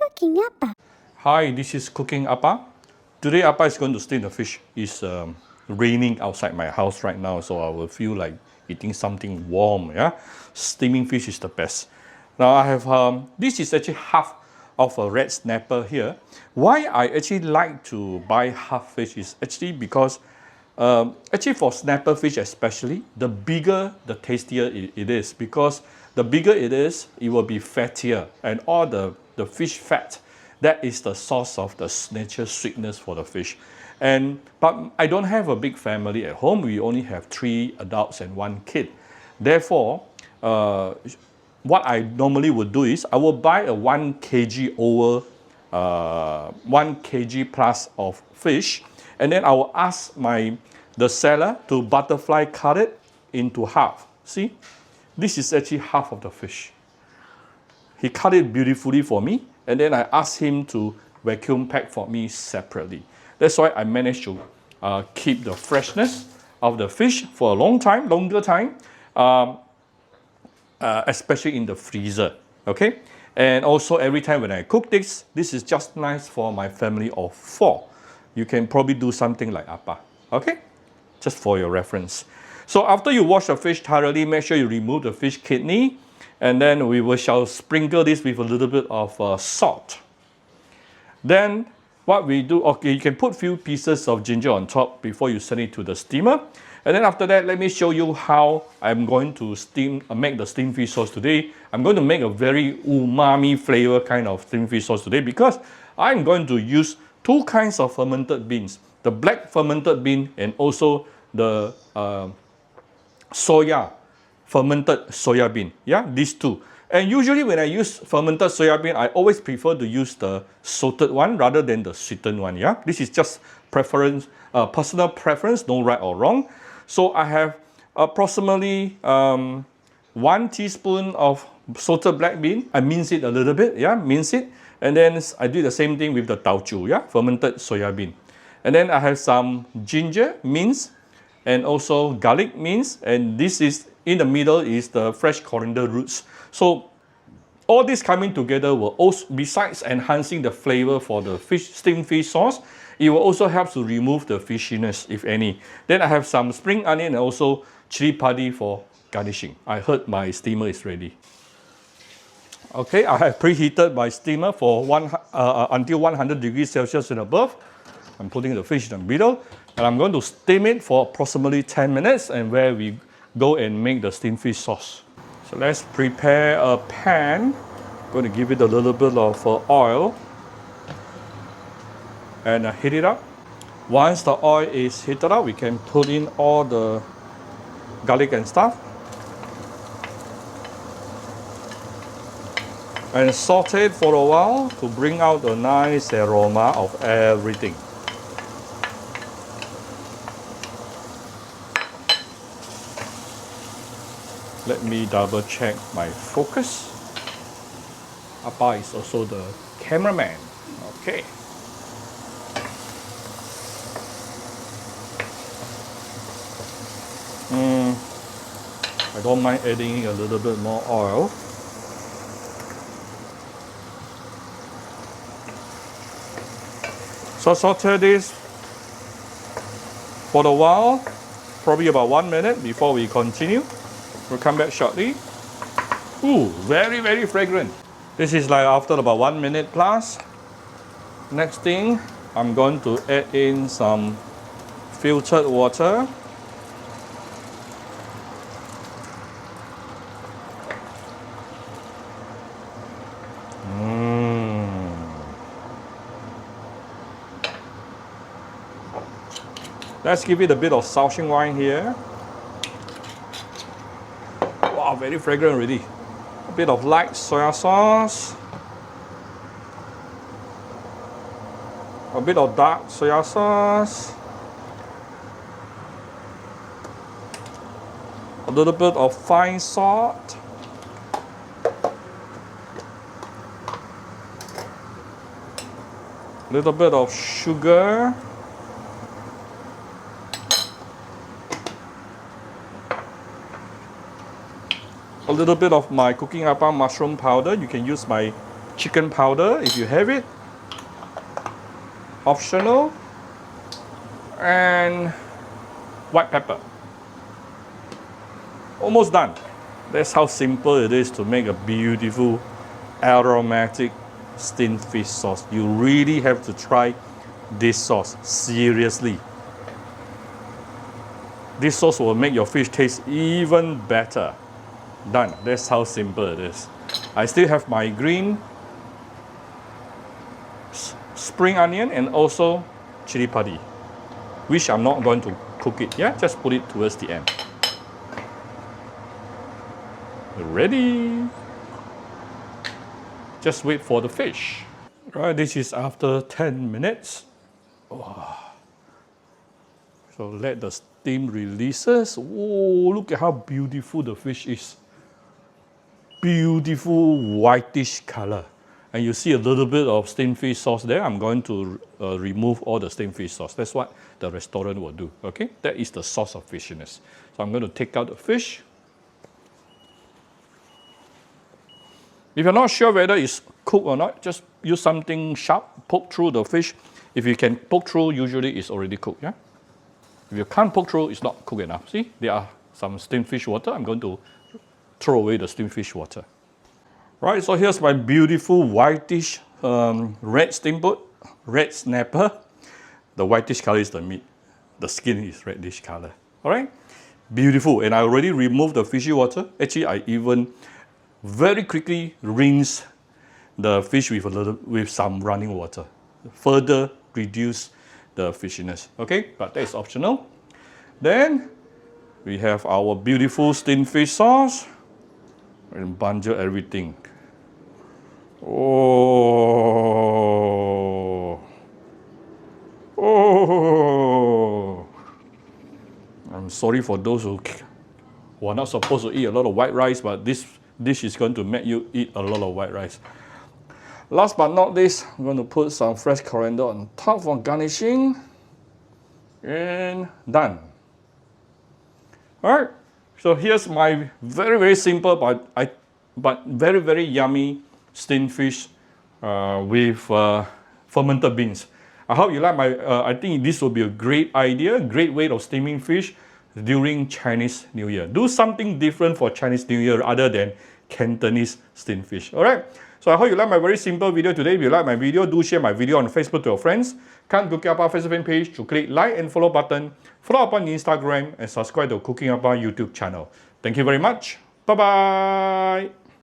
Cooking Appa. Hi, this is Cooking Appa. Today Appa is going to steam the fish. It's raining outside my house right now, so I will feel like eating something warm. Yeah, steaming fish is the best. Now I have this is actually half of a red snapper here. Why I actually like to buy half fish is actually because actually for snapper fish especially, the bigger the tastier it is, because the bigger it is, it will be fattier, and all the fish fat, that is the source of the natural sweetness for the fish. But I don't have a big family at home. We only have 3 adults and 1 kid. Therefore, what I normally would do is I will buy a 1 kg over 1 kg plus of fish, and then I will ask the seller to butterfly cut it into half. See, this is actually half of the fish. He cut it beautifully for me, and then I asked him to vacuum pack for me separately. That's why I managed to keep the freshness of the fish for a longer time, especially in the freezer. Okay, and also every time when I cook this is just nice for my family of 4. You can probably do something like Appa. Okay, just for your reference. So after you wash the fish thoroughly, make sure you remove the fish kidney, and then we shall sprinkle this with a little bit of salt. Then what we do, okay, you can put few pieces of ginger on top before you send it to the steamer. And then after that, let me show you how I'm going to make the steamed fish sauce today. I'm going to make a very umami flavor kind of steamed fish sauce today, because I'm going to use 2 kinds of fermented beans. The black fermented bean and also the fermented soya bean. Yeah, these 2. And usually when I use fermented soya bean, I always prefer to use the salted one rather than the sweetened one. Yeah, this is just preference, personal preference, no right or wrong. So I have approximately 1 teaspoon of salted black bean. I mince it a little bit. Yeah, mince it, and then I do the same thing with the taoju. Yeah, fermented soya bean. And then I have some ginger minced, and also garlic minced, and this is in the middle is the fresh coriander roots. So all this coming together will also, besides enhancing the flavor for the steamed fish sauce, it will also help to remove the fishiness, if any. Then I have some spring onion and also chili padi for garnishing. I heard my steamer is ready. Okay, I have preheated my steamer for until 100 degrees Celsius and above. I'm putting the fish in the middle, and I'm going to steam it for approximately 10 minutes, and where we go and make the steamed fish sauce. So let's prepare a pan. I'm going to give it a little bit of oil and heat it up. Once the oil is heated up, we can put in all the garlic and stuff and saute it for a while to bring out the nice aroma of everything. Let me double check my focus. Appa is also the cameraman. Okay. I don't mind adding a little bit more oil. So saute this for a while, probably about 1 minute before we continue. We'll come back shortly. Ooh, very, very fragrant. This is like after about 1 minute plus. Next thing, I'm going to add in some filtered water. Let's give it a bit of Shaoxing wine here. Wow, very fragrant already. A bit of light soya sauce. A bit of dark soya sauce. A little bit of fine salt. A little bit of sugar. A little bit of my Cooking Appa mushroom powder. You can use my chicken powder if you have it, optional, and white pepper. Almost done. That's how simple it is to make a beautiful aromatic steamed fish sauce. You really have to try this sauce, seriously. This sauce will make your fish taste even better. Done. That's how simple it is. I still have my green spring onion and also chili padi, which I'm not going to cook it. Yeah, just put it towards the end. Ready. Just wait for the fish. Right, this is after 10 minutes. Oh. So let the steam releases. Oh, look at how beautiful the fish is. Beautiful whitish color. And you see a little bit of steamed fish sauce there. I'm going to remove all the steamed fish sauce. That's what the restaurant will do. Okay, that is the sauce of fishiness. So I'm going to take out the fish. If you're not sure whether it's cooked or not, just use something sharp, poke through the fish. If you can poke through, usually it's already cooked. Yeah. If you can't poke through, it's not cooked enough. See, there are some steamed fish water. I'm going to throw away the steamed fish water. Right, so here's my beautiful whitish red steamboat, red snapper. The whitish color is the meat. The skin is reddish color. All right, beautiful. And I already removed the fishy water. Actually, I even very quickly rinse the fish with some running water. Further reduce the fishiness. Okay, but that is optional. Then we have our beautiful steamed fish sauce and bundle everything. Oh, oh! I'm sorry for those who are not supposed to eat a lot of white rice, but this dish is going to make you eat a lot of white rice. Last but not least, I'm going to put some fresh coriander on top for garnishing. And done. Alright, so here's my very, very simple but very, very yummy steamed fish with fermented beans. I hope you like my, I think this will be a great idea, great way of steaming fish during Chinese New Year. Do something different for Chinese New Year other than Cantonese steamed fish. Alright, so I hope you like my very simple video today. If you like my video, do share my video on Facebook to your friends. Come to Cooking Appa Facebook fan page to click like and follow button. Follow up on Instagram and subscribe to Cooking Appa YouTube channel. Thank you very much. Bye-bye.